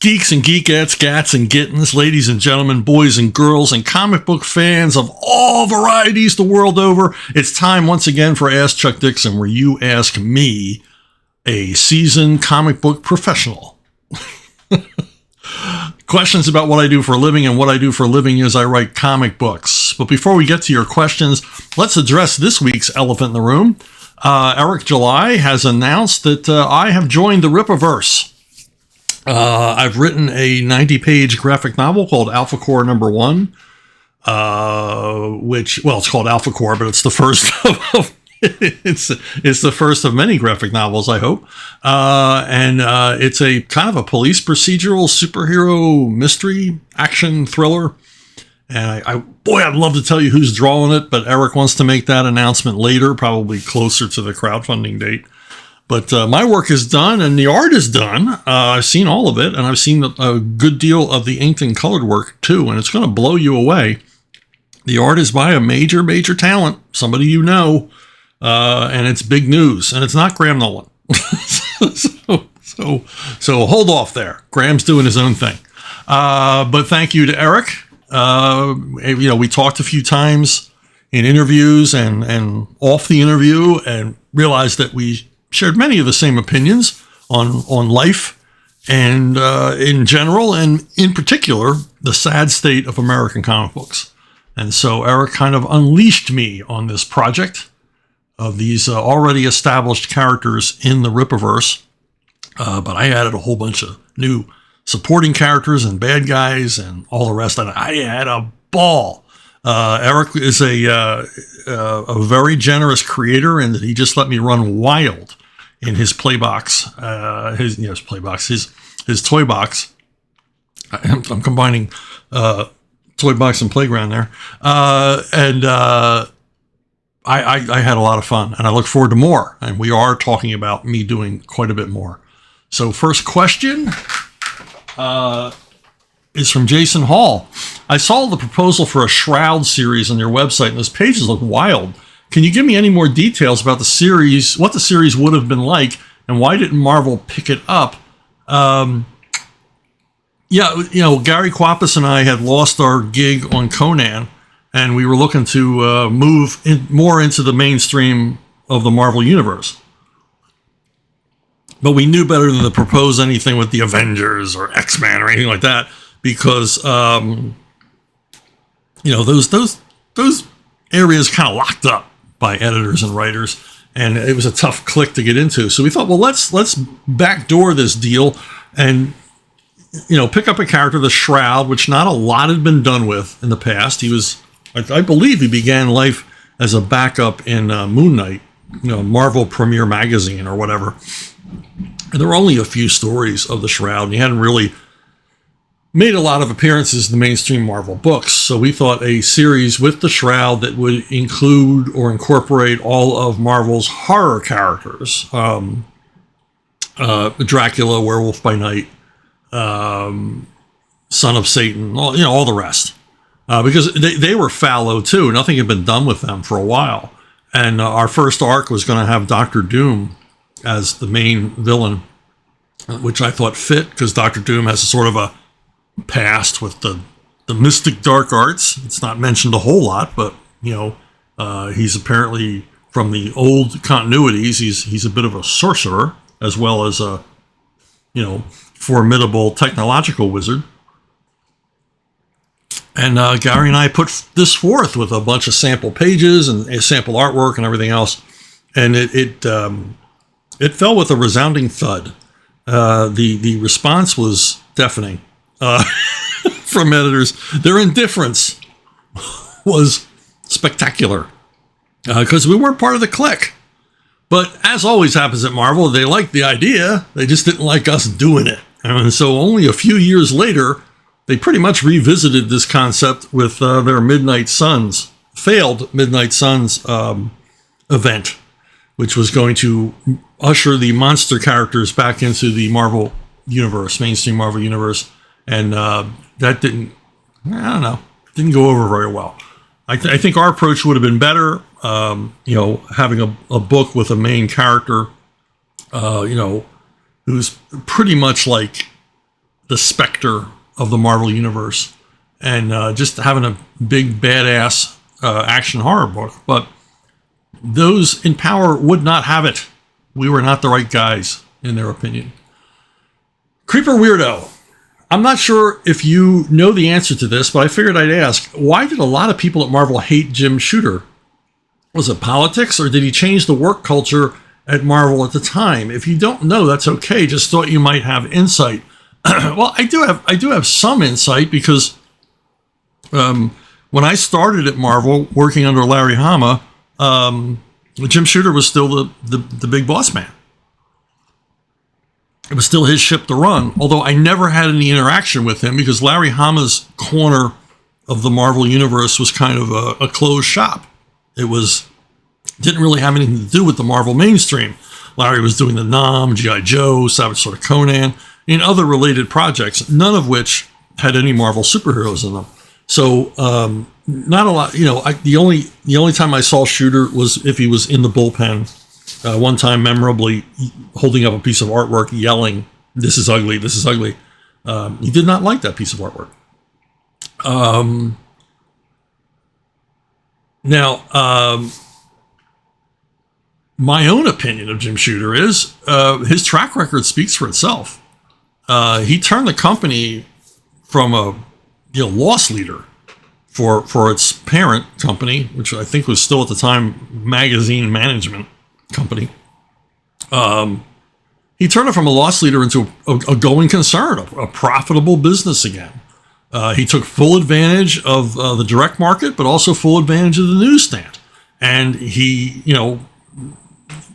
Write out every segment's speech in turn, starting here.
Geeks and geekettes, gats and gittens, ladies and gentlemen, boys and girls, and comic book fans of all varieties the world over, it's time once again for Ask Chuck Dixon, where you ask me, a seasoned comic book professional, questions about what I do for a living, and what I do for a living is I write comic books. But before we get to your questions, let's address this week's elephant in the room. Eric July has announced that I have joined the Rippaverse. I've written a 90-page graphic novel called Alpha Core Number 1, it's called Alpha Core, but it's the first of it's the first of many graphic novels, I hope. And it's a kind of a police procedural superhero mystery action thriller. And I'd love to tell you who's drawing it, but Eric wants to make that announcement later, probably closer to the crowdfunding date. But my work is done and the art is done. I've seen all of it, and I've seen a good deal of the inked and colored work too, and it's going to blow you away. The art is by a major talent, somebody you know, and it's big news, and it's not Graham Nolan. so hold off there. Graham's doing his own thing. But thank you to Eric. We talked a few times in interviews and off the interview, and realized that we shared many of the same opinions on life and in general, and in particular, the sad state of American comic books. And so Eric kind of unleashed me on this project of these already established characters in the Rippaverse. But I added a whole bunch of new supporting characters and bad guys and all the rest. And I had a ball. Eric is a very generous creator in that he just let me run wild in his play box, his toy box. I'm combining toy box and playground there, and I had a lot of fun, and I look forward to more. And we are talking about me doing quite a bit more. So, first question is from Jason Hall. I saw the proposal for a Shroud series on your website, and those pages look wild. Can you give me any more details about the series, what the series would have been like, and why didn't Marvel pick it up? Gary Quapis and I had lost our gig on Conan, and we were looking to move more into the mainstream of the Marvel Universe. But we knew better than to propose anything with the Avengers or X-Men or anything like that, because those areas kind of locked up by editors and writers, and it was a tough clique to get into. So we thought, well, let's backdoor this deal and pick up a character, the Shroud, which not a lot had been done with in the past. He was, I believe, he began life as a backup in Moon Knight, Marvel Premiere Magazine or whatever. And there were only a few stories of the Shroud, and he hadn't really made a lot of appearances in the mainstream Marvel books. So we thought a series with the Shroud that would include or incorporate all of Marvel's horror characters, Dracula, Werewolf by Night, Son of Satan, all the rest. Because they were fallow too. Nothing had been done with them for a while. And our first arc was going to have Dr. Doom as the main villain, which I thought fit, because Dr. Doom has a sort of a past with the mystic dark arts. It's not mentioned a whole lot, but he's apparently, from the old continuities, he's a bit of a sorcerer as well as a formidable technological wizard. And Gary and I put this forth with a bunch of sample pages and sample artwork and everything else, and it fell with a resounding thud. The response was deafening. From editors. Their indifference was spectacular, because we weren't part of the clique. But as always happens at Marvel, they liked the idea, they just didn't like us doing it. And so only a few years later, they pretty much revisited this concept with their failed Midnight Suns event, which was going to usher the monster characters back into the Marvel universe, mainstream Marvel universe. And that didn't go over very well. I think our approach would have been better, having a book with a main character, who's pretty much like the specter of the Marvel Universe and just having a big badass action horror book. But those in power would not have it. We were not the right guys, in their opinion. Creeper Weirdo. I'm not sure if you know the answer to this, but I figured I'd ask. Why did a lot of people at Marvel hate Jim Shooter? Was it politics, or did he change the work culture at Marvel at the time? If you don't know, that's okay. Just thought you might have insight. Well, I do have some insight, because when I started at Marvel, working under Larry Hama, Jim Shooter was still the big boss man. It was still his ship to run, although I never had any interaction with him, because Larry Hama's corner of the Marvel Universe was kind of a closed shop. It didn't really have anything to do with the Marvel mainstream. Larry was doing the Nam, G.I. Joe, Savage Sword of Conan, and other related projects, none of which had any Marvel superheroes in them. So not a lot. The only time I saw Shooter was if he was in the bullpen. One time, memorably, holding up a piece of artwork, yelling, "This is ugly, this is ugly." He did not like that piece of artwork. Now, my own opinion of Jim Shooter is his track record speaks for itself. He turned the company from a loss leader for its parent company, which I think was still at the time Magazine Management Company. He turned it from a loss leader into a going concern, a profitable business again. He took full advantage of the direct market, but also full advantage of the newsstand. And he,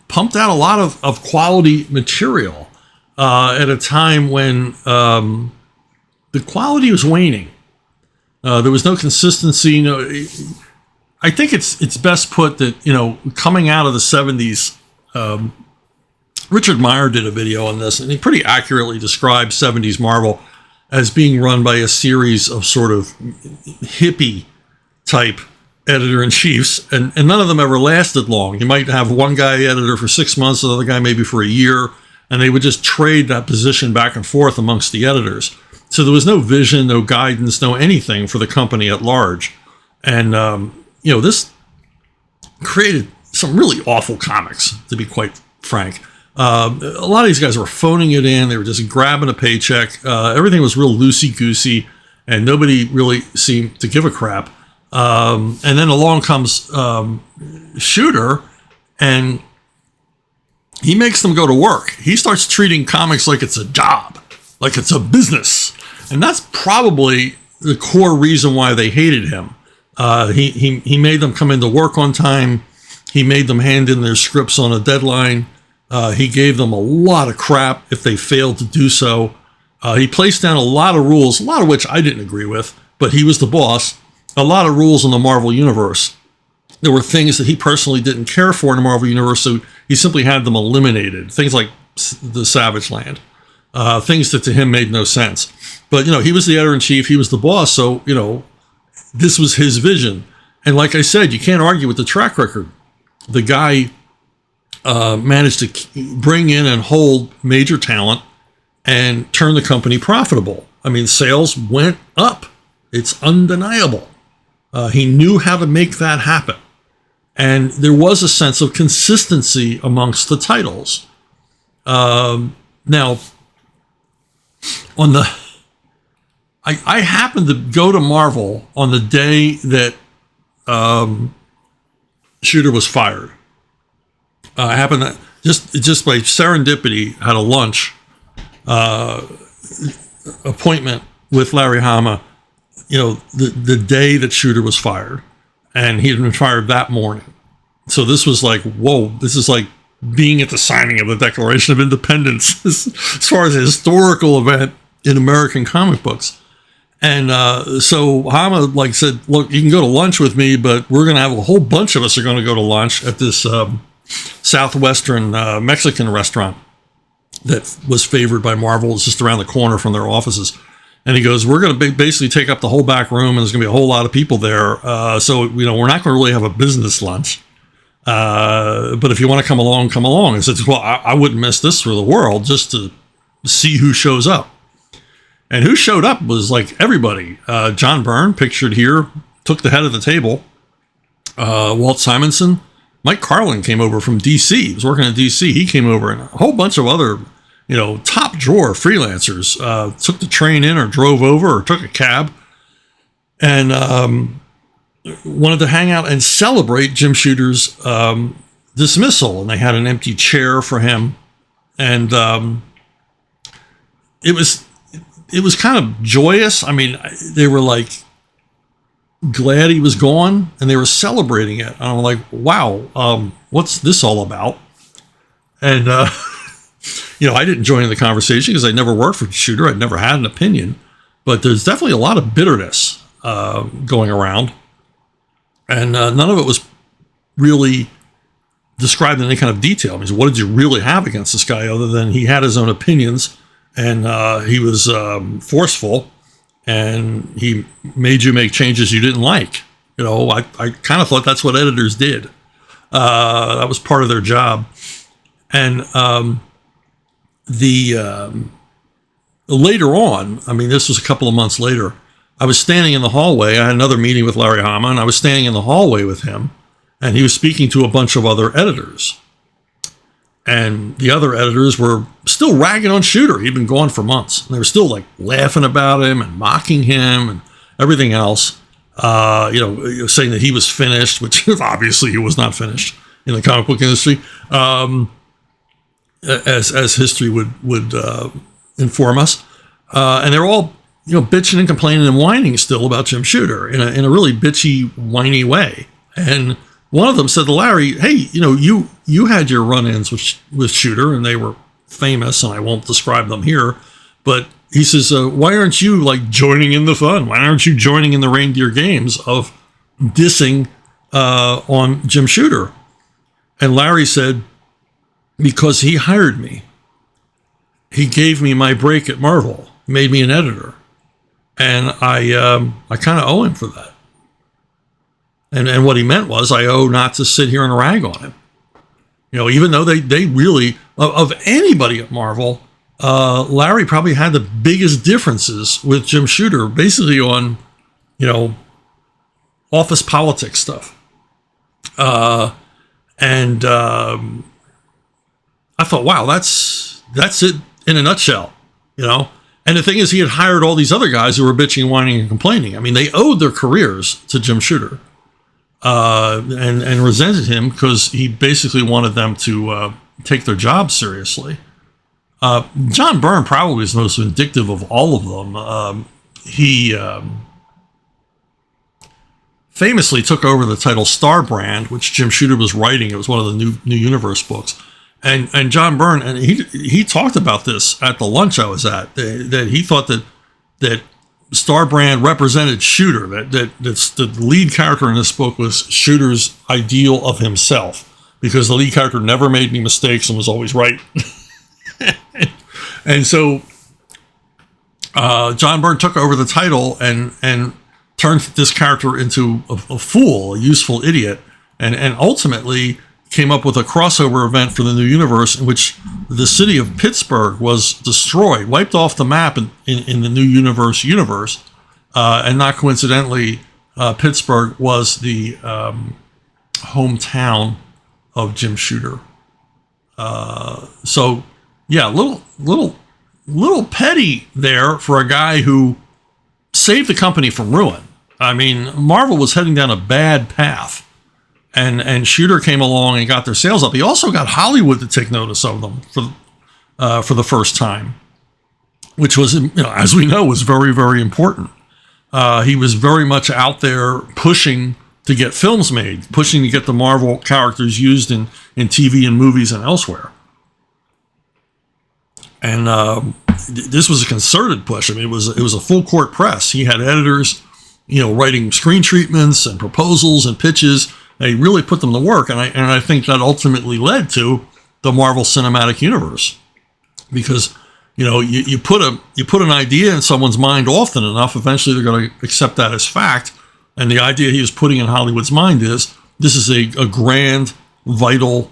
pumped out a lot of quality material at a time when the quality was waning. There was no consistency. I think it's best put that, coming out of the 70s, Richard Meyer did a video on this, and he pretty accurately described 70s Marvel as being run by a series of sort of hippie type editor-in-chiefs, and none of them ever lasted long. You might have one guy editor for 6 months, another guy maybe for a year, and they would just trade that position back and forth amongst the editors. So there was no vision, no guidance, no anything for the company at large. And, this created some really awful comics, to be quite frank. A lot of these guys were phoning it in. They were just grabbing a paycheck. Everything was real loosey-goosey, and nobody really seemed to give a crap. And then along comes Shooter, and he makes them go to work. He starts treating comics like it's a job, like it's a business. And that's probably the core reason why they hated him. He made them come into work on time. He made them hand in their scripts on a deadline. He gave them a lot of crap if they failed to do so. He placed down a lot of rules, a lot of which I didn't agree with, but he was the boss. A lot of rules in the Marvel Universe. There were things that he personally didn't care for in the Marvel Universe, so he simply had them eliminated. Things like the Savage Land. Things that to him made no sense. But, he was the editor-in-chief, he was the boss, so, this was his vision. And like I said, you can't argue with the track record. The guy managed to bring in and hold major talent and turn the company profitable. I mean, sales went up. It's undeniable. He knew how to make that happen. And there was a sense of consistency amongst the titles. Now, I happened to go to Marvel on the day that Shooter was fired. I happened to, just by serendipity, had a lunch appointment with Larry Hama, the day that Shooter was fired. And he had been fired that morning. So this was like, whoa, this is like being at the signing of the Declaration of Independence as far as a historical event in American comic books. And so Hama said, look, you can go to lunch with me, but we're going to have a whole bunch of us are going to go to lunch at this Southwestern Mexican restaurant that was favored by Marvel. It's just around the corner from their offices. And he goes, we're going to basically take up the whole back room, and there's going to be a whole lot of people there. So, we're not going to really have a business lunch. But if you want to come along, come along. I said, well, I wouldn't miss this for the world, just to see who shows up. And who showed up was like everybody. John Byrne, pictured here, took the head of the table. Walt Simonson, Mike Carlin came over from DC. He was working in DC. He came over, and a whole bunch of other, top drawer freelancers took the train in or drove over or took a cab and wanted to hang out and celebrate Jim Shooter's dismissal. And they had an empty chair for him. And it was kind of joyous. I mean, they were like glad he was gone, and they were celebrating it. And I'm like, wow, what's this all about? And I didn't join in the conversation because I never worked for Shooter. I'd never had an opinion, but there's definitely a lot of bitterness going around, and none of it was really described in any kind of detail. I mean, what did you really have against this guy other than he had his own opinions, and he was forceful, and he made you make changes you didn't like. I kind of thought that's what editors did. That was part of their job. And later on, I mean, this was a couple of months later, I was standing in the hallway. I had another meeting with Larry Hama, and I was standing in the hallway with him, and he was speaking to a bunch of other editors. And the other editors were still ragging on Shooter. He'd been gone for months. And they were still like laughing about him and mocking him and everything else. Saying that he was finished, which obviously he was not finished in the comic book industry, as history would inform us. And they're all bitching and complaining and whining still about Jim Shooter in a really bitchy, whiny way. And one of them said to Larry, "Hey, you had your run-ins with Shooter, and they were famous, and I won't describe them here. But," he says, "why aren't you like joining in the fun? Why aren't you joining in the reindeer games of dissing on Jim Shooter?" And Larry said, "Because he hired me. He gave me my break at Marvel, made me an editor, and I kind of owe him for that." And what he meant was, I owe not to sit here and rag on him. Even though they really, of anybody at Marvel, Larry probably had the biggest differences with Jim Shooter, basically on, office politics stuff. And I thought, wow, that's it in a nutshell, And the thing is, he had hired all these other guys who were bitching, whining, and complaining. I mean, they owed their careers to Jim Shooter. And resented him because he basically wanted them to take their job seriously. John Byrne probably is the most vindictive of all of them. He famously took over the title Star Brand, which Jim Shooter was writing. It was one of the New Universe books. And John Byrne, and he talked about this at the lunch I was at, that he thought that Star Brand represented Shooter, that the lead character in this book was Shooter's ideal of himself, because the lead character never made any mistakes and was always right. And so John Byrne took over the title and turned this character into a fool, a useful idiot, and ultimately came up with a crossover event for the New Universe in which the city of Pittsburgh was destroyed, wiped off the map in the New Universe, and not coincidentally, Pittsburgh was the hometown of Jim Shooter. So yeah, little petty there for a guy who saved the company from ruin. I mean, Marvel was heading down a bad path. And Shooter came along and got their sales up. He also got Hollywood to take notice of them for the first time, which was, as we know, was very, very important. He was very much out there pushing to get films made, pushing to get the Marvel characters used in TV and movies and elsewhere. And this was a concerted push. I mean, it was a full court press. He had editors, writing screen treatments and proposals and pitches. They really put them to work, and I think that ultimately led to the Marvel Cinematic Universe, because you put an idea in someone's mind often enough, eventually they're going to accept that as fact. And the idea he was putting in Hollywood's mind is this is a grand, vital,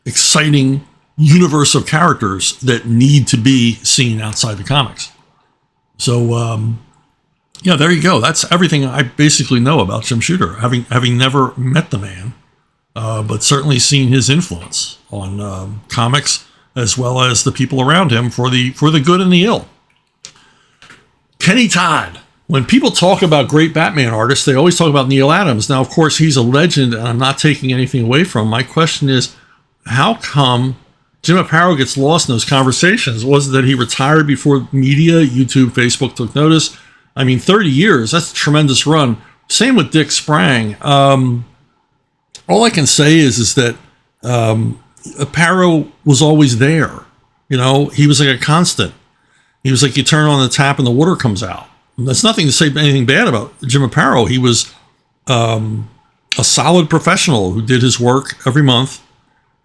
exciting universe of characters that need to be seen outside the comics. So, yeah, there you go. That's everything I basically know about Jim Shooter, having never met the man, but certainly seen his influence on comics as well as the people around him for the good and the ill. Kenny Todd. When people talk about great Batman artists, they always talk about Neil Adams. Now, of course, he's a legend, and I'm not taking anything away from him. My question is, how come Jim Aparo gets lost in those conversations? Was it that he retired before media, YouTube, Facebook took notice? I mean, 30 years, that's a tremendous run. Same with Dick Sprang. All I can say is that Aparo was always there. You know, he was like a constant. He was like you turn on the tap and the water comes out. That's nothing to say anything bad about Jim Aparo. He was a solid professional who did his work every month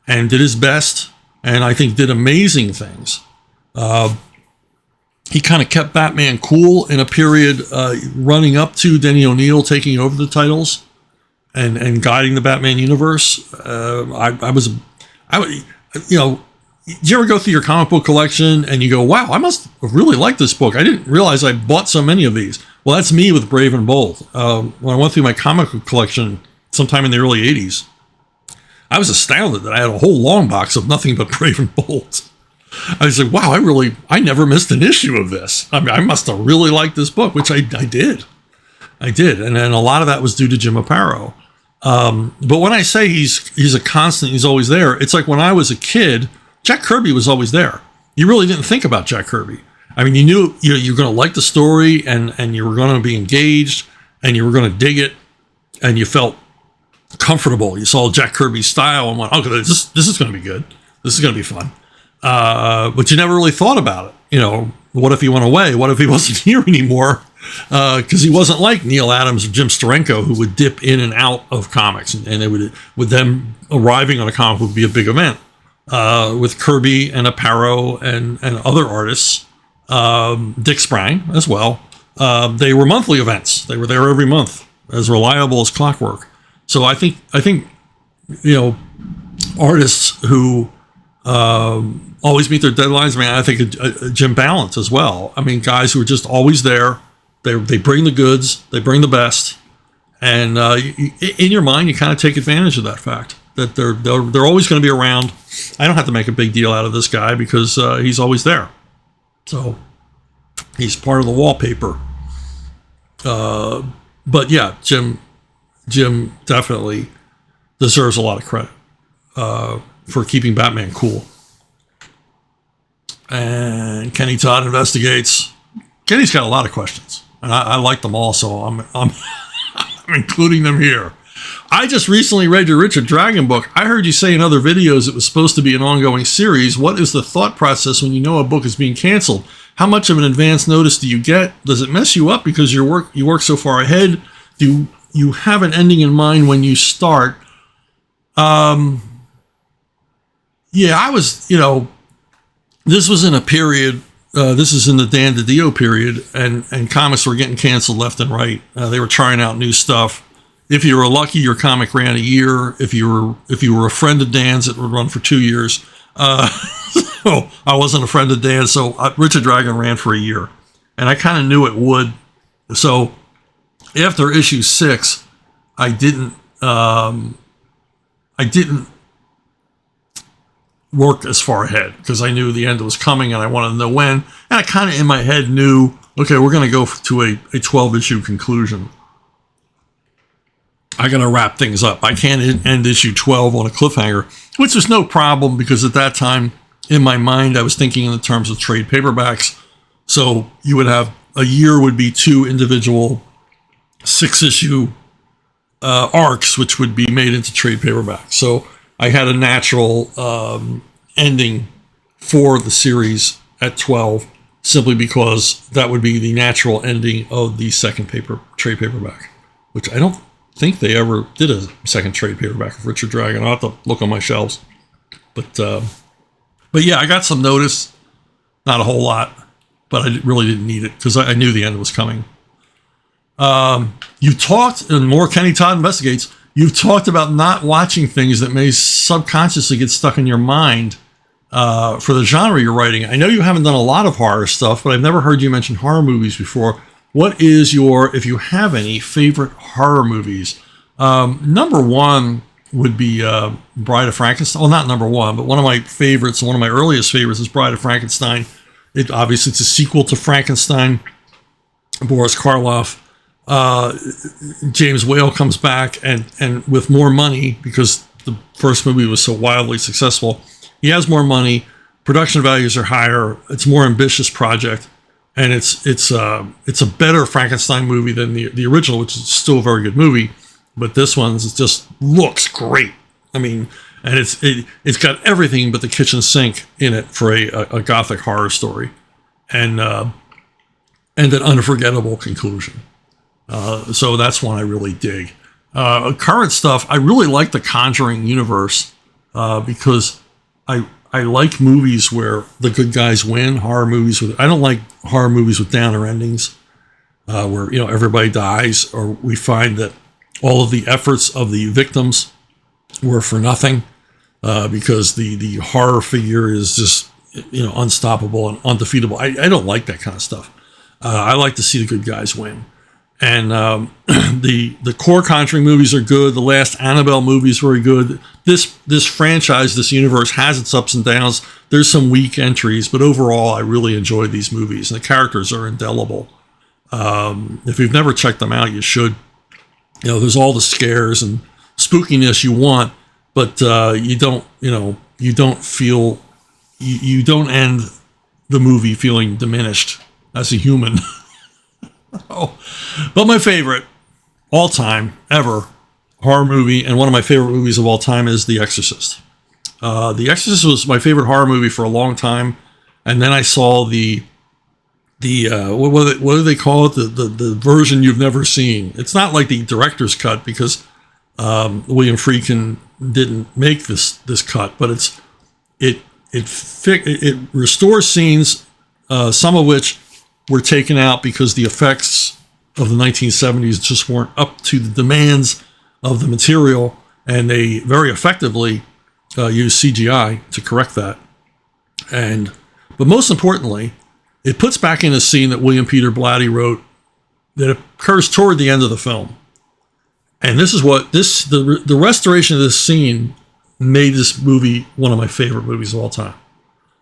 and did his best, and I think did amazing things. He kind of kept Batman cool in a period running up to Denny O'Neil taking over the titles and guiding the Batman universe. You know, did you ever go through your comic book collection and you go, wow, I must really like this book. I didn't realize I bought so many of these. Well, that's me with Brave and Bold. When I went through my comic book collection sometime in the early 80s, I was astounded that I had a whole long box of nothing but Brave and Bold. I was like, wow, I never missed an issue of this. I mean, I must have really liked this book, which I did. I did. And then a lot of that was due to Jim Aparo. But when I say he's a constant, he's always there, it's like when I was a kid, Jack Kirby was always there. You really didn't think about Jack Kirby. I mean, you knew you're going to like the story and you were going to be engaged and you were going to dig it and you felt comfortable. You saw Jack Kirby's style and went, okay, this is going to be good. This is going to be fun. But you never really thought about it. You know, what if he went away? What if he wasn't here anymore? Because he wasn't like Neil Adams or Jim Steranko, who would dip in and out of comics, and it with them arriving on a comic would be a big event. With Kirby and Aparo and other artists, Dick Sprang as well. They were monthly events. They were there every month, as reliable as clockwork. So I think you know, artists who always meet their deadlines. I mean, I think Jim Ballant as well. I mean, guys who are just always there. They bring the goods. They bring the best. And in your mind, you kind of take advantage of that fact that they're always going to be around. I don't have to make a big deal out of this guy because he's always there. So he's part of the wallpaper. But yeah, Jim definitely deserves a lot of credit for keeping Batman cool. And Kenny Todd investigates. Kenny's got a lot of questions, and I like them all, so I'm including them here. I just recently read your Richard Dragon book. I heard you say in other videos it was supposed to be an ongoing series. What is the thought process when you know a book is being canceled? How much of an advance notice do you get? Does it mess you up because you work so far ahead? Do you have an ending in mind when you start? Yeah, I was, you know, this was in a period, this is in the Dan DiDio period, and comics were getting canceled left and right. They were trying out new stuff. If you were lucky, your comic ran a year. If you were a friend of Dan's, it would run for 2 years. So I wasn't a friend of Dan's, so Richard Dragon ran for a year, and I kind of knew it would. So after issue 6, I didn't work as far ahead because I knew the end was coming and I wanted to know when. And I kind of in my head knew, okay, we're going to go to a 12-issue conclusion. I got to wrap things up. I can't end issue 12 on a cliffhanger, which was no problem because at that time in my mind I was thinking in the terms of trade paperbacks. So you would have a year would be 2 individual 6-issue arcs, which would be made into trade paperbacks. So I had a natural ending for the series at 12, simply because that would be the natural ending of the second trade paperback, which I don't think they ever did a second trade paperback of Richard Dragon. I'll have to look on my shelves. But yeah, I got some notice, not a whole lot, but I really didn't need it because I knew the end was coming. You talked, and more Kenny Todd investigates, you've talked about not watching things that may subconsciously get stuck in your mind for the genre you're writing. I know you haven't done a lot of horror stuff, but I've never heard you mention horror movies before. What is your, if you have any, favorite horror movies? Number one would be Bride of Frankenstein. Well, not number one, but one of my favorites, one of my earliest favorites is Bride of Frankenstein. Obviously, it's a sequel to Frankenstein. Boris Karloff. James Whale comes back and with more money, because the first movie was so wildly successful. He has more money. Production values are higher. It's a more ambitious project. And it's a better Frankenstein movie than the original, which is still a very good movie. But this one just looks great. I mean, and it's got everything but the kitchen sink in it for a gothic horror story, and an unforgettable conclusion. So that's one I really dig. Current stuff, I really like the Conjuring universe because I like movies where the good guys win. Horror movies I don't like horror movies with downer endings, where everybody dies, or we find that all of the efforts of the victims were for nothing, because the horror figure is just unstoppable and undefeatable. I don't like that kind of stuff. I like to see the good guys win. And the core Conjuring movies are good. The last Annabelle movie is very good. This franchise, this universe, has its ups and downs. There's some weak entries, but overall, I really enjoy these movies. And the characters are indelible. If you've never checked them out, you should. There's all the scares and spookiness you want, but you don't end the movie feeling diminished as a human. Oh, but my favorite all time ever horror movie, and one of my favorite movies of all time, is The Exorcist. The Exorcist was my favorite horror movie for a long time, and then I saw the what do they call it? The version you've never seen. It's not like the director's cut, because William Friedkin didn't make this cut, but it restores scenes, some of which were taken out because the effects of the 1970s just weren't up to the demands of the material, and they very effectively used CGI to correct that. But most importantly, it puts back in a scene that William Peter Blatty wrote that occurs toward the end of the film. And this is what the restoration of this scene made this movie one of my favorite movies of all time.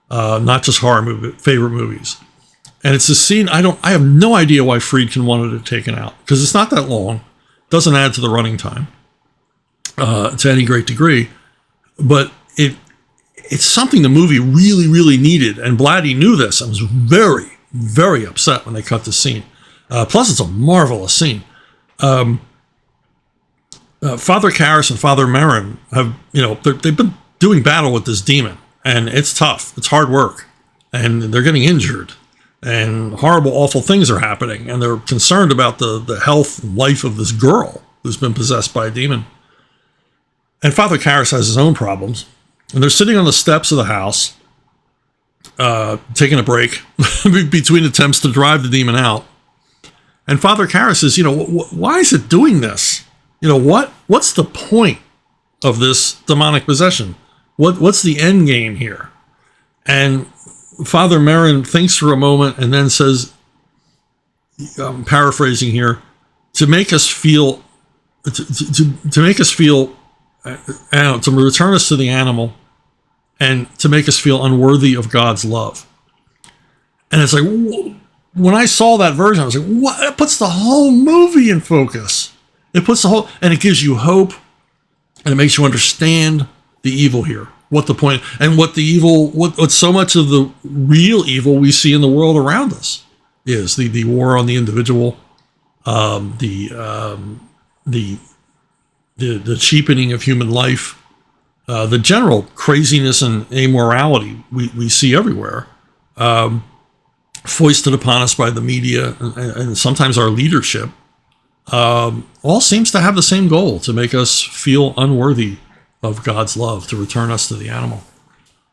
Not just horror movie, favorite movies. And it's a scene I have no idea why Friedkin wanted it taken out, because it's not that long, doesn't add to the running time to any great degree, but it's something the movie really, really needed, and Blatty knew this. I was very, very upset when they cut the scene. Plus, it's a marvelous scene. Father Karras and Father Merrin have, they've been doing battle with this demon, and it's tough. It's hard work, and they're getting injured. And horrible, awful things are happening, and they're concerned about the health and life of this girl who's been possessed by a demon. And Father Karras has his own problems, and they're sitting on the steps of the house, taking a break between attempts to drive the demon out. And Father Karras says, why is it doing this? What's the point of this demonic possession? What's the end game here? And Father Merrin thinks for a moment and then says, I'm paraphrasing here, to make us feel, to return us to the animal, and to make us feel unworthy of God's love. And it's like, when I saw that version, I was like, what? It puts the whole movie in focus. It puts and it gives you hope, and it makes you understand the evil here. What the point, and what the evil, what so much of the real evil we see in the world around us is the war on the individual, the cheapening of human life, the general craziness and amorality we see everywhere, foisted upon us by the media and sometimes our leadership, all seems to have the same goal: to make us feel unworthy of God's love, to return us to the animal.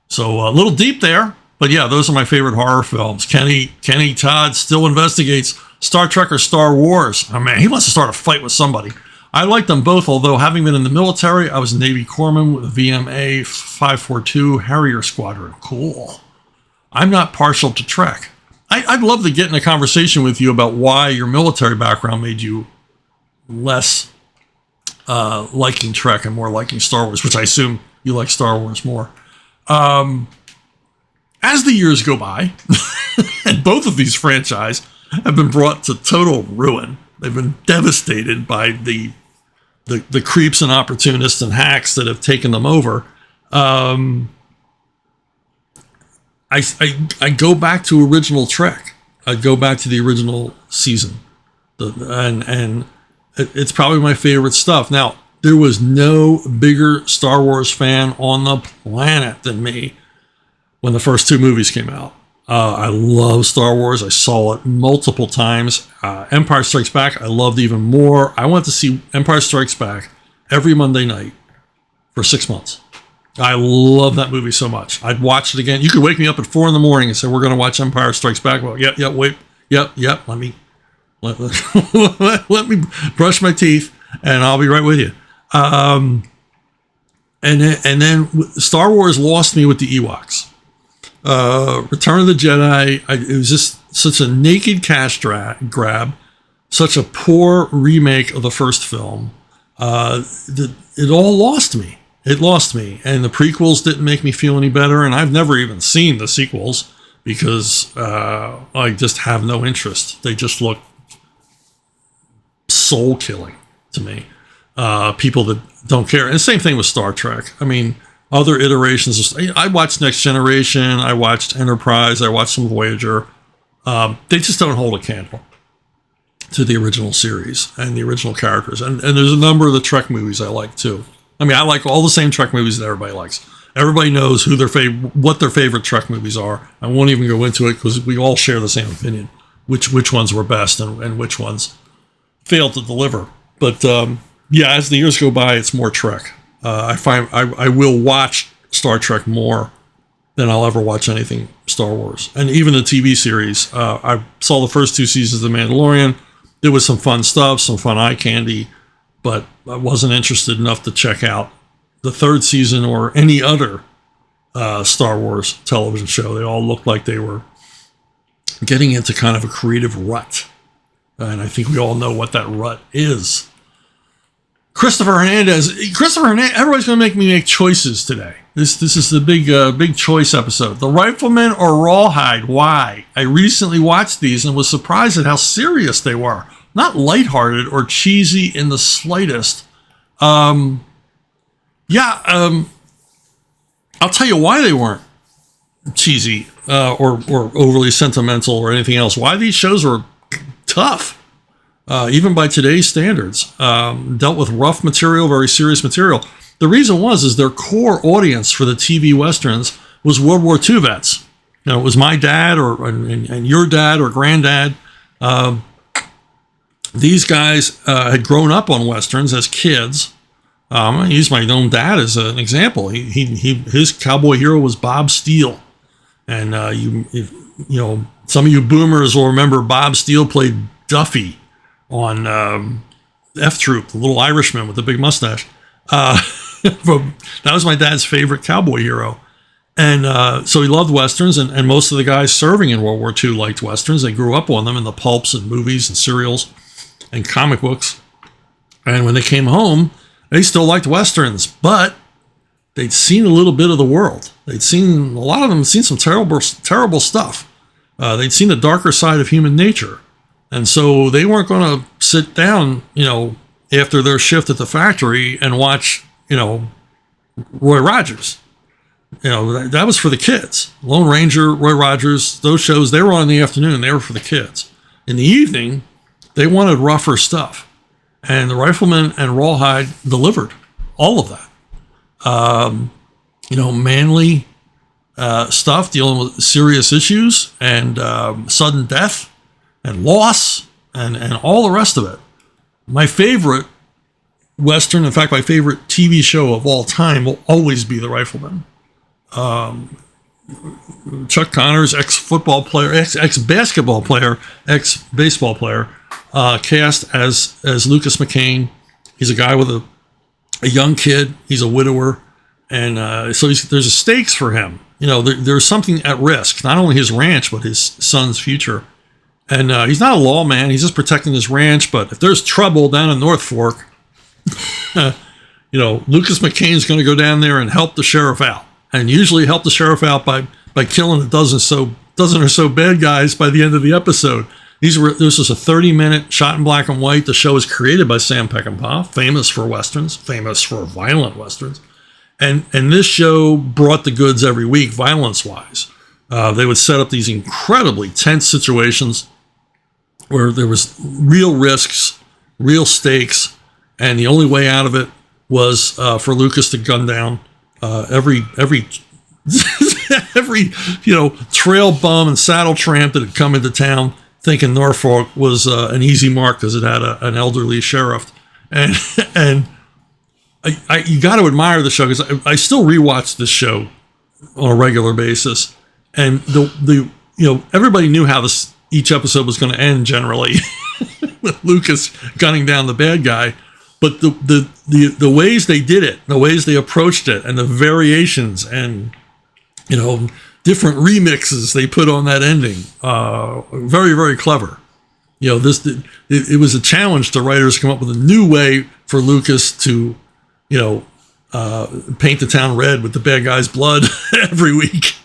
So a little deep there, but yeah, those are my favorite horror films. Kenny Todd still investigates Star Trek or Star Wars. Oh man, he wants to start a fight with somebody. I liked them both, although having been in the military, I was a Navy corpsman with VMA 542 Harrier Squadron. Cool. I'm not partial to Trek. I'd love to get in a conversation with you about why your military background made you less liking Trek and more liking Star Wars, which I assume you like Star Wars more. As the years go by, and both of these franchises have been brought to total ruin. They've been devastated by the creeps and opportunists and hacks that have taken them over. I go back to original Trek. I go back to the original season, and it's probably my favorite stuff. Now, there was no bigger Star Wars fan on the planet than me when the first two movies came out. I love Star Wars. I saw it multiple times. Empire Strikes Back, I loved even more. I went to see Empire Strikes Back every Monday night for 6 months. I love that movie so much. I'd watch it again. You could wake me up at 4 a.m. and say, we're going to watch Empire Strikes Back. Well, wait. Let me brush my teeth and I'll be right with you. And then Star Wars lost me with the Ewoks. Return of the Jedi, it was just such a naked cash grab, such a poor remake of the first film. It all lost me. It lost me. And the prequels didn't make me feel any better. And I've never even seen the sequels because I just have no interest. They just look soul killing to me. People that don't care. And the same thing with Star Trek. I mean, other iterations. I watched Next Generation. I watched Enterprise. I watched some Voyager. They just don't hold a candle to the original series and the original characters. And there's a number of the Trek movies I like too. I mean, I like all the same Trek movies that everybody likes. Everybody knows who what their favorite Trek movies are. I won't even go into it because we all share the same opinion, which ones were best and which ones failed to deliver. But yeah, as the years go by, it's more Trek. I find I will watch Star Trek more than I'll ever watch anything Star Wars. And even the TV series, I saw the first 2 seasons of The Mandalorian. There was some fun stuff, some fun eye candy, but I wasn't interested enough to check out the 3rd season or any other Star Wars television show. They all looked like they were getting into kind of a creative rut. And I think we all know what that rut is. Christopher Hernandez, everybody's going to make me make choices today. This is the big choice episode. The Rifleman or Rawhide, why? I recently watched these and was surprised at how serious they were. Not lighthearted or cheesy in the slightest. I'll tell you why they weren't cheesy or overly sentimental or anything else. Why these shows were tough. Even by today's standards, dealt with rough material, very serious material. The reason is their core audience for the TV Westerns was World War II vets. You know, it was my dad and your dad or granddad. These guys had grown up on Westerns as kids. I'm going to use my own dad as an example. His cowboy hero was Bob Steele. And some of you boomers will remember Bob Steele played Duffy on F Troop, the little Irishman with the big mustache. That was my dad's favorite cowboy hero. And so he loved Westerns, and most of the guys serving in World War II liked Westerns. They grew up on them in the pulps and movies and serials and comic books. And when they came home, they still liked Westerns, but they'd seen a little bit of the world. A lot of them had seen some terrible stuff. They'd seen the darker side of human nature. And so they weren't going to sit down, after their shift at the factory and watch, Roy Rogers. That was for the kids. Lone Ranger, Roy Rogers, those shows, they were on in the afternoon. They were for the kids. In the evening, they wanted rougher stuff. And the Rifleman and Rawhide delivered all of that. Manly stuff, dealing with serious issues and sudden death and loss and all the rest of it. My favorite Western, in fact, my favorite TV show of all time will always be The Rifleman. Chuck Connors, ex-football player, ex-basketball player, ex-baseball player, cast as Lucas McCain He's a guy with a young kid. He's a widower. And so there's a stakes for him. There's something at risk, not only his ranch, but his son's future. And he's not a lawman. He's just protecting his ranch. But if there's trouble down in North Fork, Lucas McCain's going to go down there and help the sheriff out. And usually help the sheriff out by killing a dozen or so bad guys by the end of the episode. This was a 30-minute shot in black and white. The show was created by Sam Peckinpah, famous for Westerns, famous for violent Westerns. And this show brought the goods every week, violence-wise. They would set up these incredibly tense situations where there was real risks, real stakes, and the only way out of it was for Lucas to gun down every trail bum and saddle tramp that had come into town, thinking Norfolk was an easy mark because it had an elderly sheriff. And you got to admire the show, because I still rewatch this show on a regular basis, and everybody knew how each episode was going to end generally, with Lucas gunning down the bad guy. But the ways they did it, the ways they approached it, and the variations and different remixes they put on that ending, very, very clever. It was a challenge to writers to come up with a new way for Lucas to paint the town red with the bad guy's blood every week,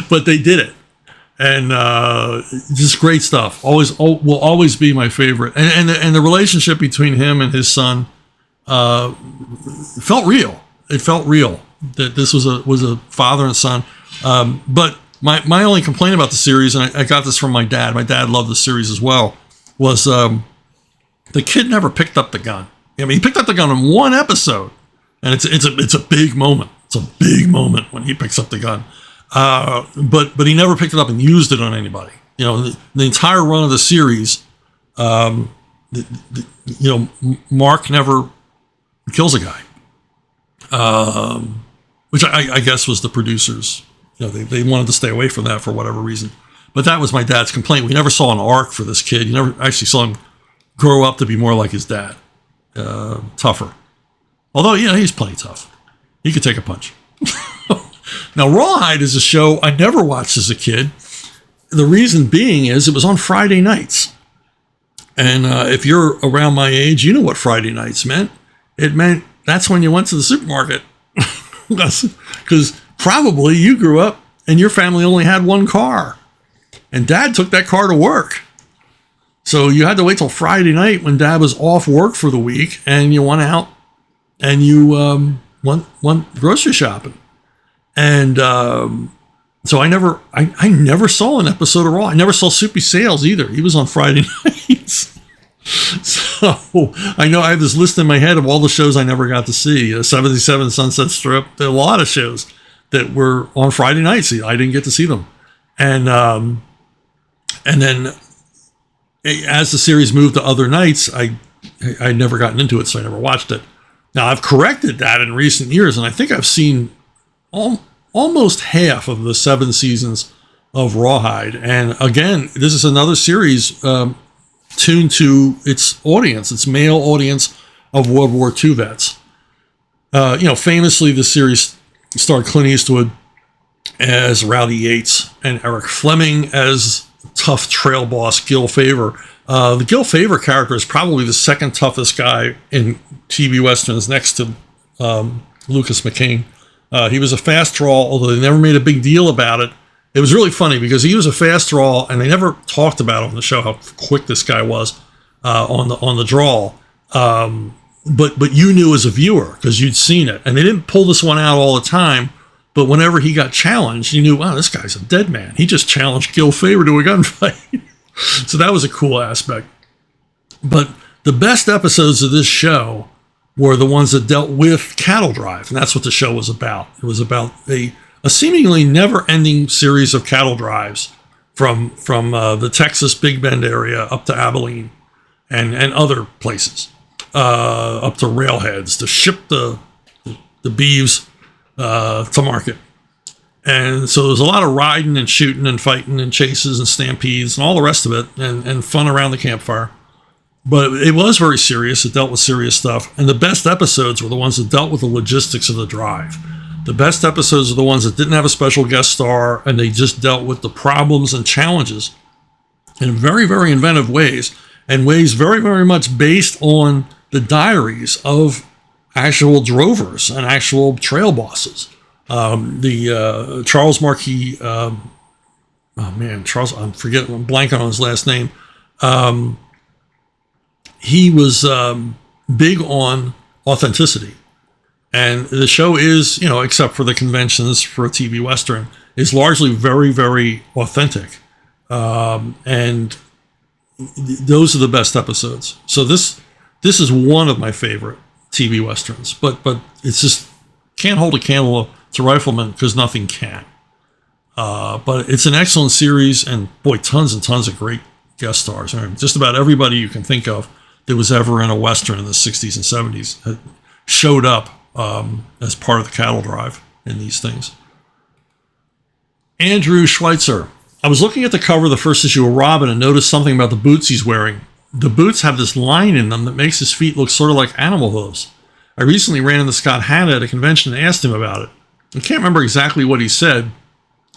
but they did it. And just great stuff. Will always be my favorite. And the relationship between him and his son felt real. It felt real that this was a father and son. But my only complaint about the series, and I got this from my dad. My dad loved the series as well. Was the kid never picked up the gun. I mean, he picked up the gun in one episode, and it's a big moment. It's a big moment when he picks up the gun. But he never picked it up and used it on anybody. The entire run of the series, Mark never kills a guy, which I guess was the producers. They wanted to stay away from that for whatever reason. But that was my dad's complaint. We never saw an arc for this kid. You never actually saw him grow up to be more like his dad, tougher. Although, he's plenty tough. He could take a punch. Now, Rawhide is a show I never watched as a kid. The reason being is it was on Friday nights. And if you're around my age, you know what Friday nights meant. It meant that's when you went to the supermarket. Because probably you grew up and your family only had one car. And Dad took that car to work. So you had to wait till Friday night when Dad was off work for the week, and you went out and you went grocery shopping. And so I never saw an episode of Raw. I never saw Soupy Sales either. He was on Friday nights. So I know I have this list in my head of all the shows I never got to see. 77 Sunset Strip. There are a lot of shows that were on Friday nights. I didn't get to see them. And then as the series moved to other nights, I'd never gotten into it, so I never watched it. Now, I've corrected that in recent years, and I think I've seen almost half of the 7 seasons of Rawhide. And again, this is another series tuned to its audience, its male audience of World War II vets. Famously, the series starred Clint Eastwood as Rowdy Yates and Eric Fleming as tough trail boss Gil Favor. The Gil Favor character is probably the second toughest guy in TV Westerns next to Lucas McCain. He was a fast draw, although they never made a big deal about it. It was really funny because he was a fast draw, and they never talked about on the show how quick this guy was on the draw. But you knew as a viewer because you'd seen it, and they didn't pull this one out all the time. But whenever he got challenged, you knew, wow, this guy's a dead man. He just challenged Gil Favor to a gunfight. So that was a cool aspect. But the best episodes of this show were the ones that dealt with cattle drive, and that's what the show was about. It was about a seemingly never-ending series of cattle drives from the Texas Big Bend area up to Abilene and other places, up to railheads to ship the beeves to market. And so there's a lot of riding and shooting and fighting and chases and stampedes and all the rest of it, and fun around the campfire. But it was very serious. It dealt with serious stuff. And the best episodes were the ones that dealt with the logistics of the drive. The best episodes are the ones that didn't have a special guest star, and they just dealt with the problems and challenges in very, very inventive ways, and ways very, very much based on the diaries of actual drovers and actual trail bosses. The Charles Marquis, Charles, I'm blanking on his last name. He was big on authenticity. And the show is, except for the conventions for a TV Western, is largely very, very authentic. And those are the best episodes. So this is one of my favorite TV Westerns. But it's just can't hold a candle to Rifleman because nothing can. But it's an excellent series, and boy, tons and tons of great guest stars. I mean, just about everybody you can think of that was ever in a Western in the 60s and 70s showed up as part of the cattle drive in these things. Andrew Schweitzer. I was looking at the cover of the first issue of Robin and noticed something about the boots he's wearing. The boots have this line in them that makes his feet look sort of like animal hooves. I recently ran into Scott Hanna at a convention and asked him about it. I can't remember exactly what he said,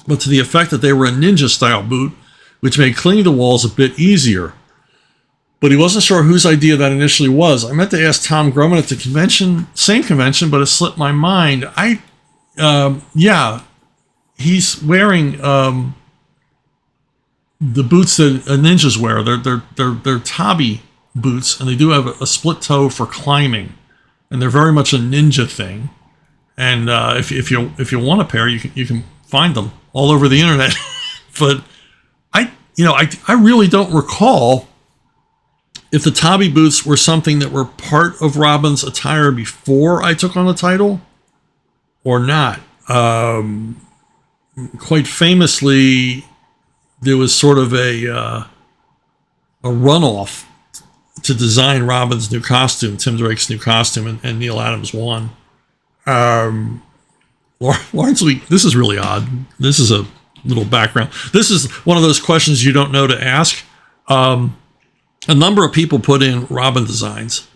but to the effect that they were a ninja-style boot, which made clinging to walls a bit easier. But he wasn't sure whose idea that initially was. I meant to ask Tom Grumman at the convention, same convention, but it slipped my mind. He's wearing the boots that ninjas wear. They're tabi boots, and they do have a split toe for climbing, and they're very much a ninja thing. And if you want a pair, you can find them all over the internet. But I really don't recall if the tabi boots were something that were part of Robin's attire before I took on the title or not. Quite famously, there was sort of a runoff to design Robin's new costume, Tim Drake's new costume, and Neil Adams won. Largely, this is really odd. This is a little background. This is one of those questions you don't know to ask. A number of people put in Robin designs.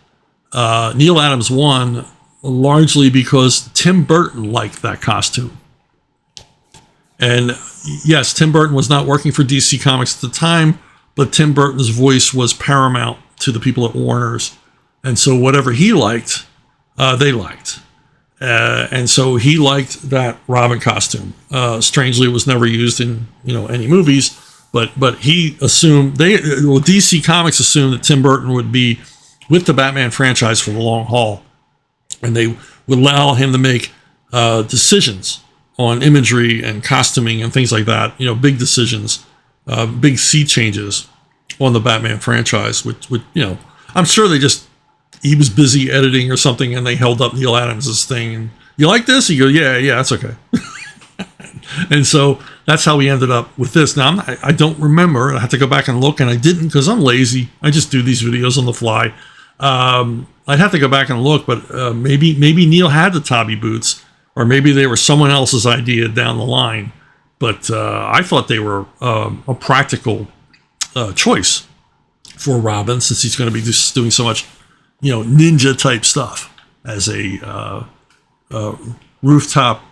Neil Adams won largely because Tim Burton liked that costume. And yes, Tim Burton was not working for DC Comics at the time, but Tim Burton's voice was paramount to the people at Warner's. And so whatever he liked, they liked. And so he liked that Robin costume. Strangely, it was never used in any movies. But he assumed DC Comics assumed that Tim Burton would be with the Batman franchise for the long haul, and they would allow him to make decisions on imagery and costuming and things like that. Big decisions, big sea changes on the Batman franchise. Which I'm sure he was busy editing or something, and they held up Neil Adams' thing. And you like this? He goes, yeah, that's okay. And so that's how we ended up with this. Now, I don't remember. I had to go back and look, and I didn't because I'm lazy. I just do these videos on the fly. I'd have to go back and look, but maybe Neil had the tabi boots, or maybe they were someone else's idea down the line. But I thought they were a practical choice for Robin, since he's going to be just doing so much, ninja type stuff as a rooftop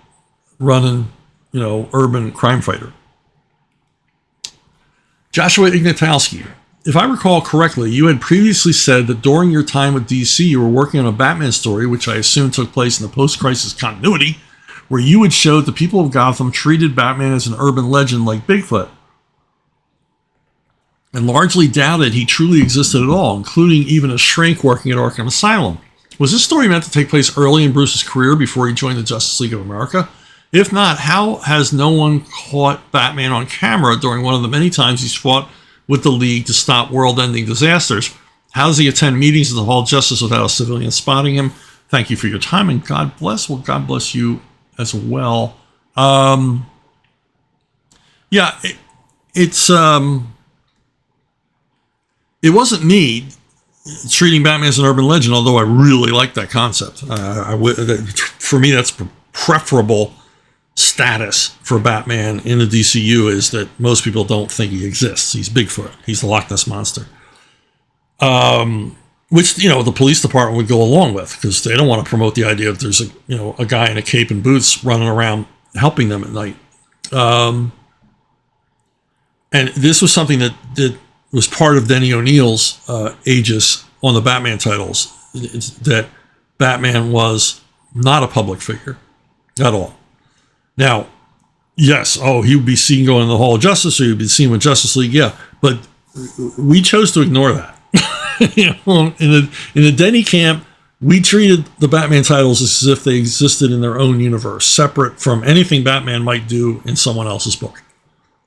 running, urban crime fighter. Joshua Ignatowski. If I recall correctly, you had previously said that during your time with DC, you were working on a Batman story, which I assume took place in the post-crisis continuity, where you had showed the people of Gotham treated Batman as an urban legend like Bigfoot, and largely doubted he truly existed at all, including even a shrink working at Arkham Asylum. Was this story meant to take place early in Bruce's career before he joined the Justice League of America? If not, how has no one caught Batman on camera during one of the many times he's fought with the League to stop world-ending disasters? How does he attend meetings at the Hall of Justice without a civilian spotting him? Thank you for your time, and God bless. Well, God bless you as well. It wasn't me treating Batman as an urban legend, although I really like that concept. For me, that's preferable status for Batman in the DCU, is that most people don't think he exists. He's Bigfoot. He's the Loch Ness Monster. which, the police department would go along with, because they don't want to promote the idea that there's a guy in a cape and boots running around helping them at night. And this was something that was part of Denny O'Neil's aegis on the Batman titles, that Batman was not a public figure at all. Now, yes, he would be seen going in the Hall of Justice, or he'd be seen with Justice League, yeah, but we chose to ignore that. In the Denny camp, we treated the Batman titles as if they existed in their own universe, separate from anything Batman might do in someone else's book.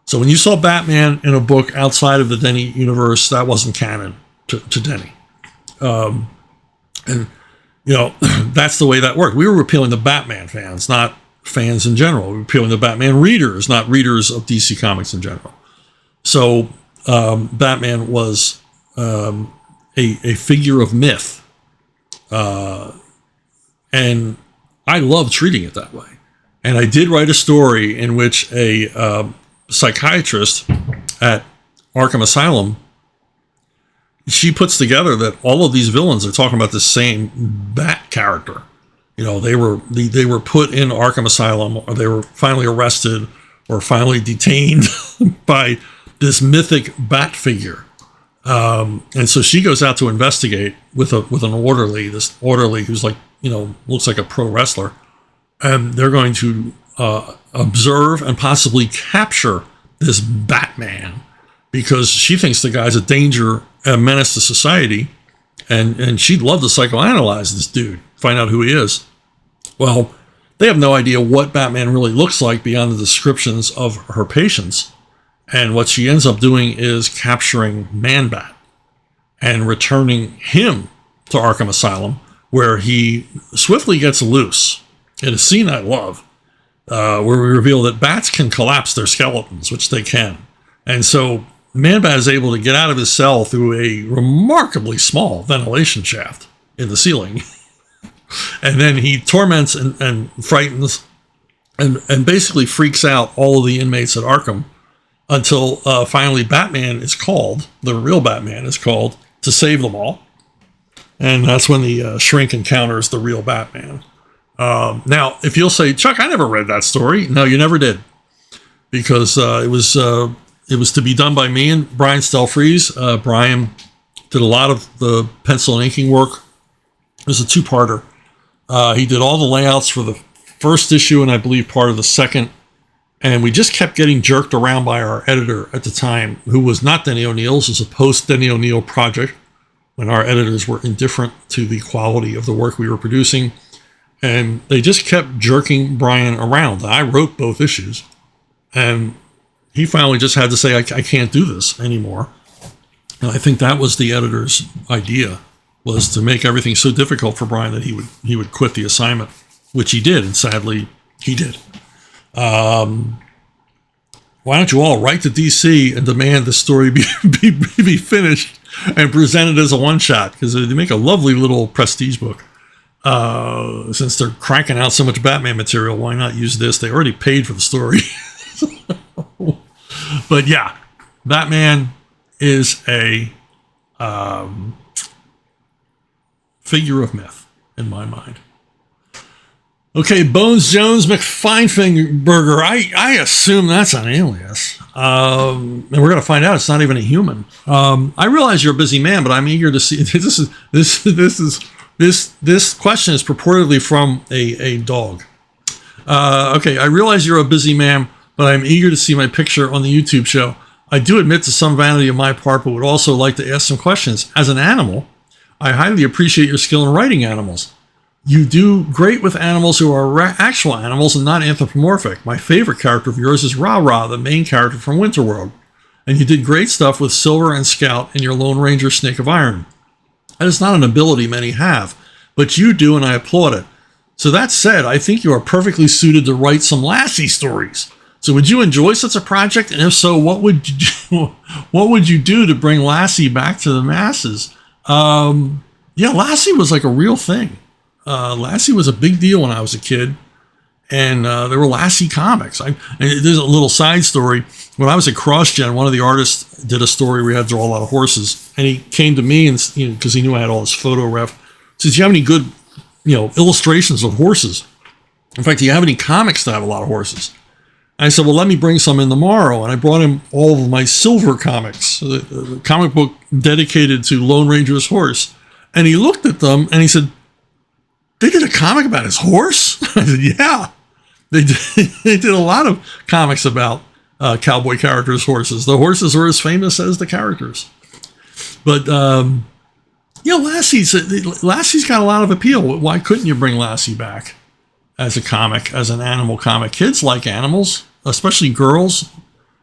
So when you saw Batman in a book outside of the Denny universe, that wasn't canon to Denny. And that's the way that worked. We were appealing to Batman fans, not fans in general. We were appealing to Batman readers, not readers of DC Comics in general. So Batman was a figure of myth. And I love treating it that way. And I did write a story in which a psychiatrist at Arkham Asylum, she puts together that all of these villains are talking about the same Bat character. They were put in Arkham Asylum, or they were finally arrested or finally detained by this mythic Bat figure. And so she goes out to investigate with an orderly, this orderly who's like, looks like a pro wrestler. And they're going to observe and possibly capture this Batman, because she thinks the guy's a danger, a menace to society. And she'd love to psychoanalyze this dude, find out who he is. Well, they have no idea what Batman really looks like beyond the descriptions of her patients. And what she ends up doing is capturing Man-Bat and returning him to Arkham Asylum, where he swiftly gets loose in a scene I love, where we reveal that bats can collapse their skeletons, which they can. And so Man-Bat is able to get out of his cell through a remarkably small ventilation shaft in the ceiling. And then he torments and frightens and basically freaks out all of the inmates at Arkham, until finally Batman is called, the real Batman is called, to save them all. And that's when the Shrink encounters the real Batman. Now, if you'll say, Chuck, I never read that story. No, you never did. Because it was to be done by me and Brian Stelfreeze. Brian did a lot of the pencil and inking work. It was a two-parter. He did all the layouts for the first issue and I believe part of the second. And we just kept getting jerked around by our editor at the time, who was not Denny O'Neil's. It was a post-Denny O'Neil project, when our editors were indifferent to the quality of the work we were producing. And they just kept jerking Brian around. I wrote both issues. And he finally just had to say, I can't do this anymore. And I think that was the editor's idea, was to make everything so difficult for Brian that he would quit the assignment, which he did. And sadly, he did. Why don't you all write to DC and demand the story be finished and presented as a one-shot? Because they make a lovely little prestige book. Since they're cranking out so much Batman material, why not use this? They already paid for the story. But yeah, Batman is a figure of myth in my mind. Okay, Bones Jones McFinefingerburger. I assume that's an alias. And we're going to find out it's not even a human. I realize you're a busy man, but I'm eager to see. This question is purportedly from a dog. Okay, I realize you're a busy man, but I'm eager to see my picture on the YouTube show. I do admit to some vanity on my part, but would also like to ask some questions. As an animal, I highly appreciate your skill in writing animals. You do great with animals who are actual animals and not anthropomorphic. My favorite character of yours is Rah-Rah, the main character from Winterworld. And you did great stuff with Silver and Scout and your Lone Ranger Snake of Iron. That is not an ability many have, but you do, and I applaud it. So that said, I think you are perfectly suited to write some Lassie stories. So would you enjoy such a project? And if so, what would you do to bring Lassie back to the masses? Yeah, Lassie was like a real thing. Lassie was a big deal when I was a kid. and there were Lassie comics. And there's a little side story. When I was at CrossGen, one of the artists did a story where he had to draw a lot of horses, and he came to me and because he knew I had all this photo ref, says, "Do you have any good illustrations of horses? In fact, do you have any comics that have a lot of horses?" I said, "Well, let me bring some in tomorrow." And I brought him all of my silver comics, the comic book dedicated to Lone Ranger's horse. And he looked at them and he said, "They did a comic about his horse?" I said, "Yeah, they did, they did a lot of comics about cowboy characters' horses. The horses are as famous as the characters." But, Lassie's got a lot of appeal. Why couldn't you bring Lassie back as a comic, as an animal comic? Kids like animals, especially girls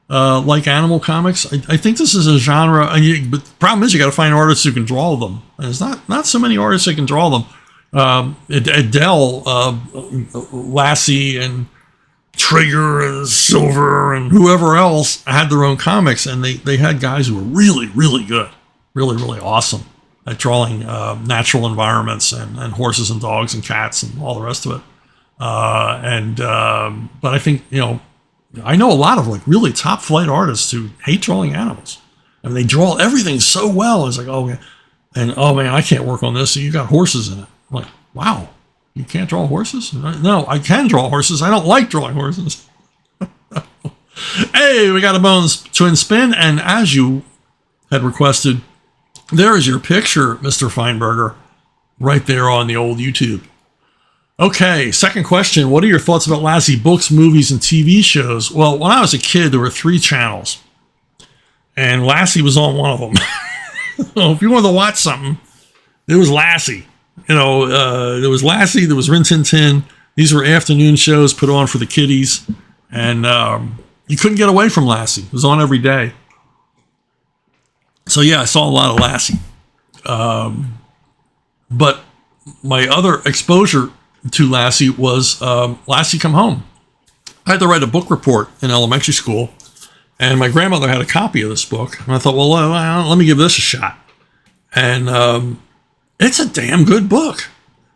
like animal comics. I think this is a genre, but the problem is you got to find artists who can draw them. And there's not so many artists that can draw them. Adele, Lassie, and Trigger, and Silver, and whoever else had their own comics, and they had guys who were really, really good, really, really awesome at drawing natural environments and horses and dogs and cats and all the rest of it. But I think, I know a lot of like really top flight artists who hate drawing animals. I mean, they draw everything so well. It's like, oh man, I can't work on this. So you got horses in it. I'm like, wow, you can't draw horses? No, I can draw horses. I don't like drawing horses. Hey, we got a Bones Twin Spin. And as you had requested, there is your picture, Mr. Feinberger, right there on the old YouTube. Okay, second question. What are your thoughts about Lassie books, movies, and TV shows? Well, when I was a kid, there were 3 channels, and Lassie was on one of them. So if you wanted to watch something, there was Lassie. There was Lassie, there was Rin Tin Tin. These were afternoon shows put on for the kiddies, and you couldn't get away from Lassie. It was on every day. So yeah, I saw a lot of Lassie. But my other exposure to Lassie was Lassie Come Home. I had to write a book report in elementary school, and my grandmother had a copy of this book, and I thought, well, let me give this a shot. And it's a damn good book.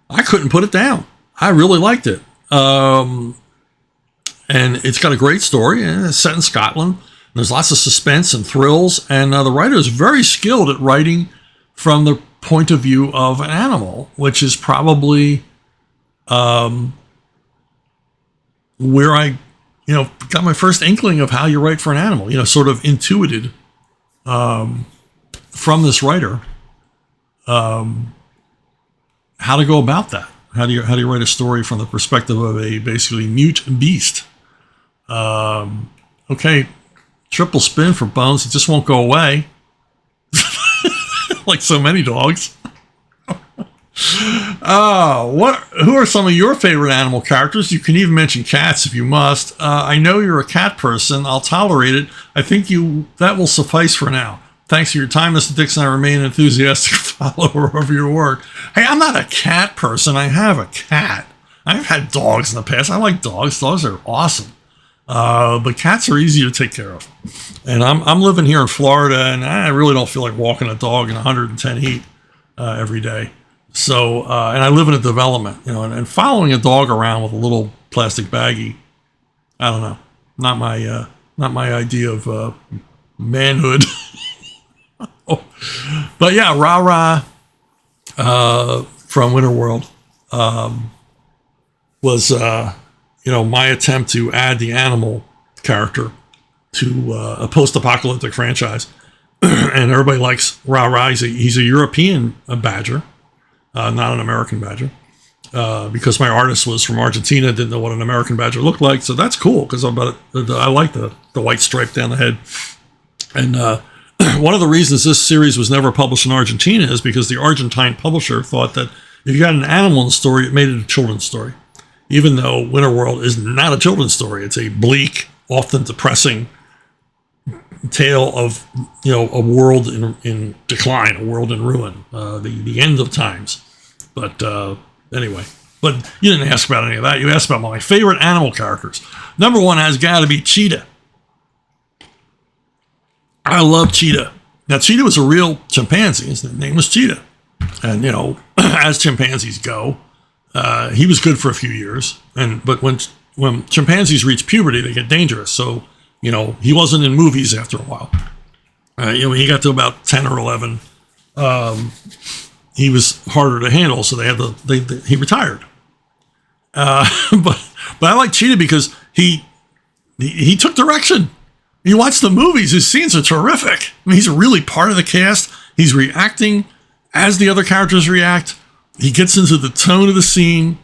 I couldn't put it down. I really liked it. And it's got a great story, and it's set in Scotland. There's lots of suspense and thrills, and the writer is very skilled at writing from the point of view of an animal, which is probably where I, got my first inkling of how you write for an animal, sort of intuited from this writer how to go about that. How do you write a story from the perspective of a basically mute beast? Okay, triple spin for Bones. It just won't go away. Like so many dogs. Who are some of your favorite animal characters? You can even mention cats if you must. I know you're a cat person. I'll tolerate it. I think that will suffice for now. Thanks for your time, Mr. Dixon. I remain an enthusiastic follower of your work. Hey, I'm not a cat person. I have a cat. I've had dogs in the past. I like dogs. Dogs are awesome. But cats are easy to take care of. And I'm living here in Florida, and I really don't feel like walking a dog in 110 heat every day. So, and I live in a development, and following a dog around with a little plastic baggie, I don't know, not my idea of manhood. But yeah, Rah from Winterworld was my attempt to add the animal character to a post-apocalyptic franchise. And everybody likes Rah. He's a European badger, not an American badger, because my artist was from Argentina, didn't know what an American badger looked like. So that's cool, because I like the white stripe down the head. And one of the reasons this series was never published in Argentina is because the Argentine publisher thought that if you got an animal in the story, it made it a children's story. Even though Winterworld is not a children's story. It's a bleak, often depressing tale of, a world in decline, a world in ruin, the end of times. But anyway, but you didn't ask about any of that. You asked about my favorite animal characters. Number 1 has got to be Cheetah. I love Cheetah. Now, Cheetah was a real chimpanzee. His name was Cheetah. And, as chimpanzees go, he was good for a few years. But when when chimpanzees reach puberty, they get dangerous. So, he wasn't in movies after a while. When he got to about 10 or 11, he was harder to handle. So he retired. But I like Cheetah because he took direction. You watch the movies, his scenes are terrific. I mean, he's really part of the cast. He's reacting as the other characters react. He gets into the tone of the scene,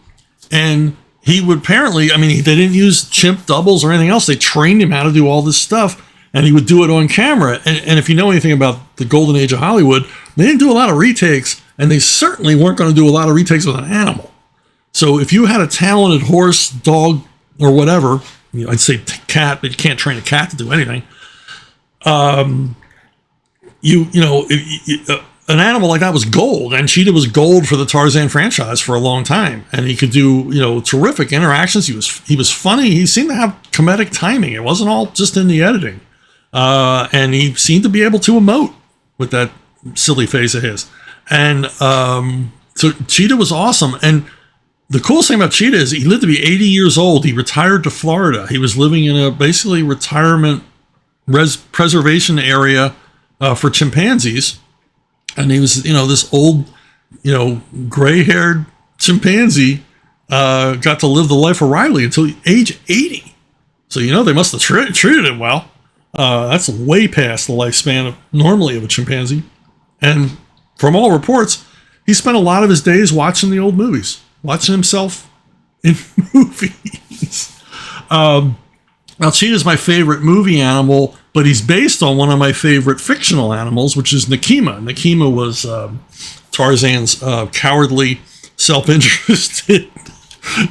and he would apparently, they didn't use chimp doubles or anything else. They trained him how to do all this stuff, and he would do it on camera. And if you know anything about the golden age of Hollywood, they didn't do a lot of retakes, and they certainly weren't going to do a lot of retakes with an animal. So if you had a talented horse, dog, or whatever, I'd say cat, but you can't train a cat to do anything. An animal like that was gold, and Cheetah was gold for the Tarzan franchise for a long time. And he could do, terrific interactions. He was funny. He seemed to have comedic timing. It wasn't all just in the editing. And he seemed to be able to emote with that silly face of his. And so Cheetah was awesome. And the coolest thing about Cheetah is he lived to be 80 years old. He retired to Florida. He was living in a basically retirement preservation area for chimpanzees. And he was, this old, gray-haired chimpanzee got to live the life of Riley until age 80. So, they must have treated him well. That's way past the lifespan normally of a chimpanzee. And from all reports, he spent a lot of his days watching the old movies. Watching himself in movies. Now, Cheetah's my favorite movie animal, but he's based on one of my favorite fictional animals, which is Nekima. Nekima was Tarzan's cowardly, self-interested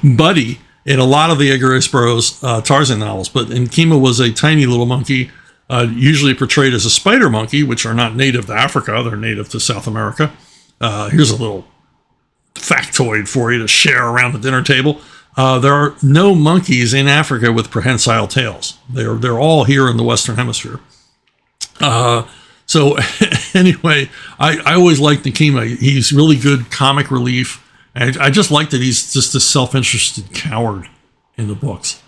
buddy in a lot of the Edgar Rice Burroughs Tarzan novels. But Nekima was a tiny little monkey, usually portrayed as a spider monkey, which are not native to Africa. They're native to South America. Here's a little factoid for you to share around the dinner table. There are no monkeys in Africa with prehensile tails. They're all here in the Western Hemisphere. So anyway, I always liked Nekima. He's really good comic relief. And I just like that he's just a self-interested coward in the books.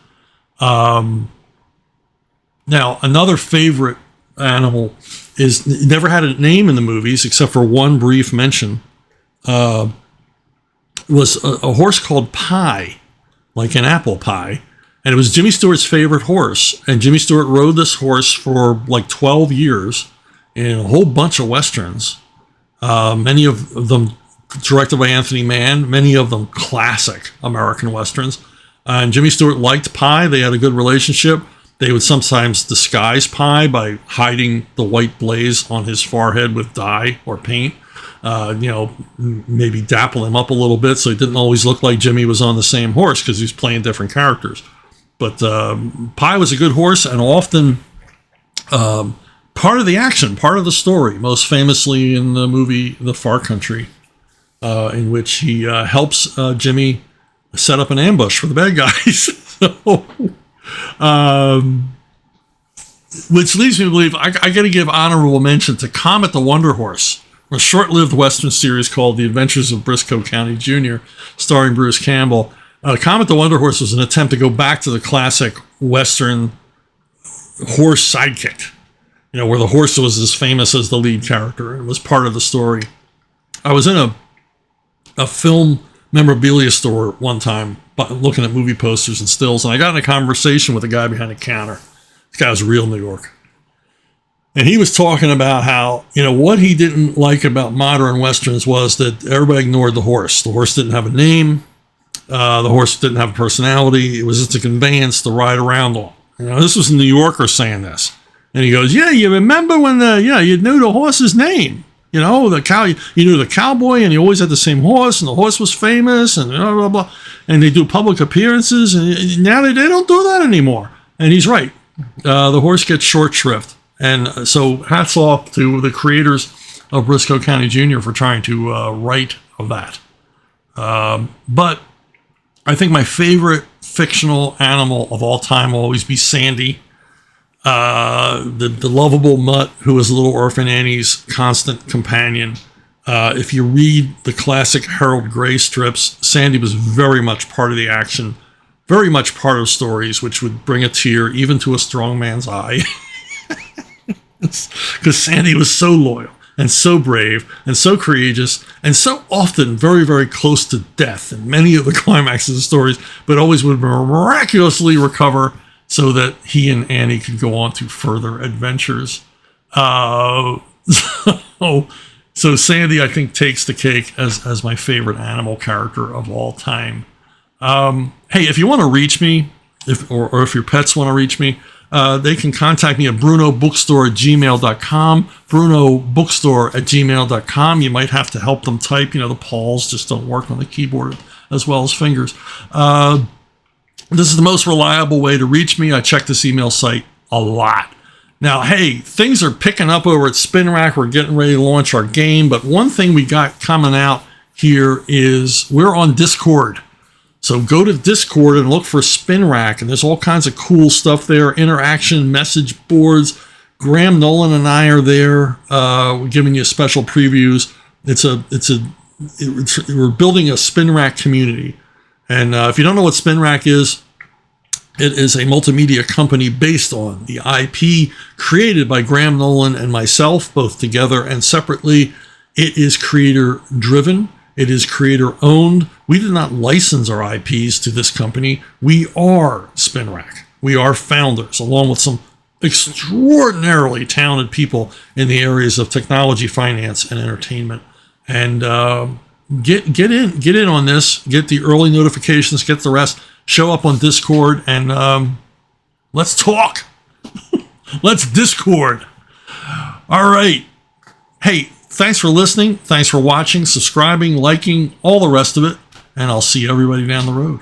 Now, another favorite animal never had a name in the movies except for one brief mention. Was a horse called Pie, like an apple pie. And it was Jimmy Stewart's favorite horse. And Jimmy Stewart rode this horse for like 12 years in a whole bunch of Westerns. Many of them directed by Anthony Mann, many of them classic American Westerns. And Jimmy Stewart liked Pie. They had a good relationship. They would sometimes disguise Pie by hiding the white blaze on his forehead with dye or paint. Maybe dapple him up a little bit so he didn't always look like Jimmy was on the same horse because he was playing different characters. But Pie was a good horse and often part of the action, part of the story, most famously in the movie The Far Country, in which he helps Jimmy set up an ambush for the bad guys. Which leads me to believe I got to give honorable mention to Comet the Wonder Horse, a short-lived Western series called The Adventures of Briscoe County Jr., starring Bruce Campbell. Comet the Wonder Horse was an attempt to go back to the classic Western horse sidekick, where the horse was as famous as the lead character. It was part of the story. I was in a film memorabilia store one time looking at movie posters and stills, and I got in a conversation with a guy behind the counter. This guy was real New York. And he was talking about how, what he didn't like about modern Westerns was that everybody ignored the horse. The horse didn't have a name. The horse didn't have a personality. It was just a conveyance to ride around on. This was a New Yorker saying this. And he goes, yeah, you remember when you knew the horse's name. You knew the cowboy and he always had the same horse and the horse was famous and blah, blah, blah. And they do public appearances and now they don't do that anymore. And he's right. The horse gets short shrift. And so hats off to the creators of Briscoe County Jr. for trying to write of that. But I think my favorite fictional animal of all time will always be Sandy, the lovable mutt who was Little Orphan Annie's constant companion. If you read the classic Harold Gray strips, Sandy was very much part of the action very much part of stories which would bring a tear even to a strong man's eye. Because Sandy was so loyal and so brave and so courageous and so often very, very close to death in many of the climaxes of stories, but always would miraculously recover so that he and Annie could go on to further adventures. So Sandy, I think, takes the cake as my favorite animal character of all time. Hey, if you want to reach me, or if your pets want to reach me, they can contact me at brunobookstore@gmail.com, brunobookstore@gmail.com. You might have to help them type. The paws just don't work on the keyboard as well as fingers. This is the most reliable way to reach me. I check this email site a lot. Now, hey, things are picking up over at Spin Rack. We're getting ready to launch our game, but one thing we got coming out here is we're on Discord. So go to Discord and look for Spin Rack, and there's all kinds of cool stuff there. Interaction, message boards. Graham Nolan and I are there. We're giving you special previews. We're building a Spin Rack community. And if you don't know what Spin Rack is, it is a multimedia company based on the IP created by Graham Nolan and myself, both together and separately. It is creator driven. It is creator owned. We did not license our IPs to this company. We are Spin Rack. We are founders, along with some extraordinarily talented people in the areas of technology, finance, and entertainment. And get in on this. Get the early notifications. Get the rest. Show up on Discord and let's talk. Let's Discord. All right. Hey, thanks for listening. Thanks for watching, subscribing, liking, all the rest of it. And I'll see everybody down the road.